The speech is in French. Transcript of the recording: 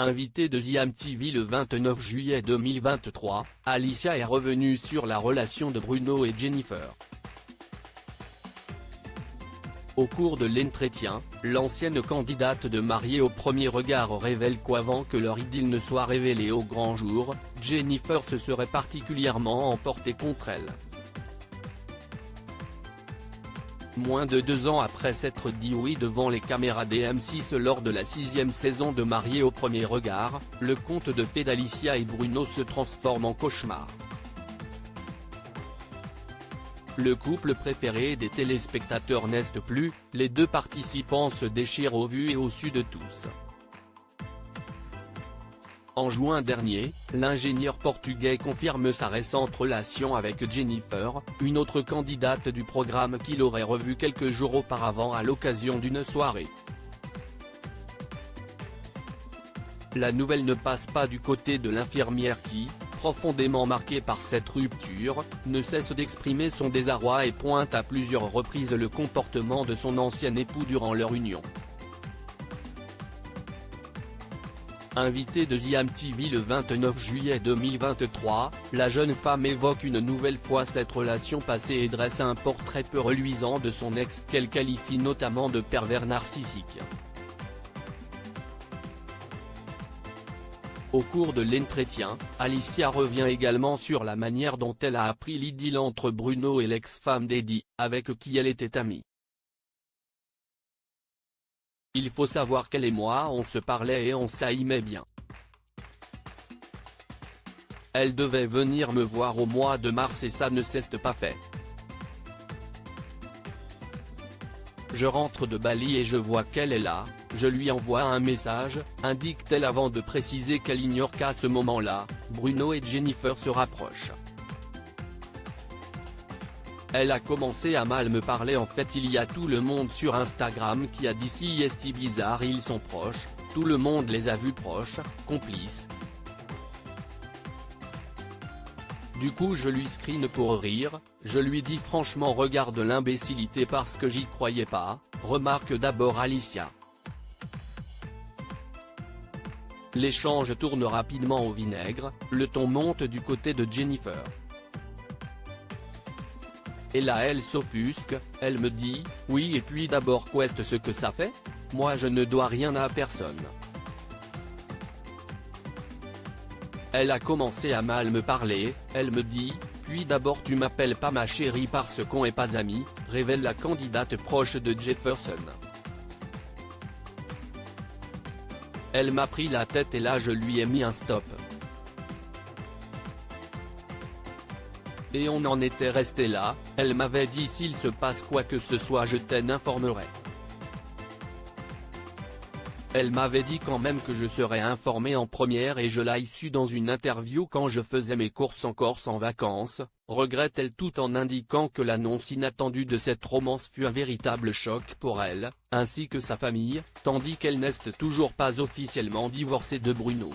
Invitée de The MTV le 29 juillet 2023, Alicia est revenue sur la relation de Bruno et Jennifer. Au cours de l'entretien, l'ancienne candidate de Mariée au premier regard révèle qu'avant que leur idylle ne soit révélée au grand jour, Jennifer se serait particulièrement emportée contre elle. Moins de 2 ans après s'être dit oui devant les caméras des M6 lors de la 6e saison de Mariée au premier regard, le conte de fées d'Alicia et Bruno se transforme en cauchemar. Le couple préféré des téléspectateurs n'est plus, les deux participants se déchirent au vu et au su de tous. En juin dernier, l'ingénieur portugais confirme sa récente relation avec Jennifer, une autre candidate du programme qu'il aurait revue quelques jours auparavant à l'occasion d'une soirée. La nouvelle ne passe pas du côté de l'infirmière qui, profondément marquée par cette rupture, ne cesse d'exprimer son désarroi et pointe à plusieurs reprises le comportement de son ancien époux durant leur union. Invitée de The MTV le 29 juillet 2023, la jeune femme évoque une nouvelle fois cette relation passée et dresse un portrait peu reluisant de son ex qu'elle qualifie notamment de pervers narcissique. Au cours de l'entretien, Alicia revient également sur la manière dont elle a appris l'idylle entre Bruno et l'ex-femme d'Eddie, avec qui elle était amie. Il faut savoir qu'elle et moi on se parlait et on s'aimait bien. Elle devait venir me voir au mois de mars et ça ne s'est pas fait. Je rentre de Bali et je vois qu'elle est là, je lui envoie un message, indique-t-elle avant de préciser qu'elle ignore qu'à ce moment-là, Bruno et Jennifer se rapprochent. Elle a commencé à mal me parler en fait il y a tout le monde sur Instagram qui a dit si est bizarre ils sont proches, tout le monde les a vus proches, complices. Du coup je lui screen pour rire, je lui dis franchement regarde l'imbécilité parce que j'y croyais pas, remarque d'abord Alicia. L'échange tourne rapidement au vinaigre, le ton monte du côté de Jennifer. Et là elle s'offusque, elle me dit, oui et puis d'abord qu'est-ce ce que ça fait? Moi je ne dois rien à personne. Elle a commencé à mal me parler, elle me dit, puis d'abord tu m'appelles pas ma chérie parce qu'on est pas amis, révèle la candidate proche de Jefferson. Elle m'a pris la tête et là je lui ai mis un stop. Et on en était resté là, elle m'avait dit s'il se passe quoi que ce soit je t'en informerai. Elle m'avait dit quand même que je serais informé en première et je l'ai su dans une interview quand je faisais mes courses en Corse en vacances, regrette-t-elle tout en indiquant que l'annonce inattendue de cette romance fut un véritable choc pour elle, ainsi que sa famille, tandis qu'elle n'est toujours pas officiellement divorcée de Bruno.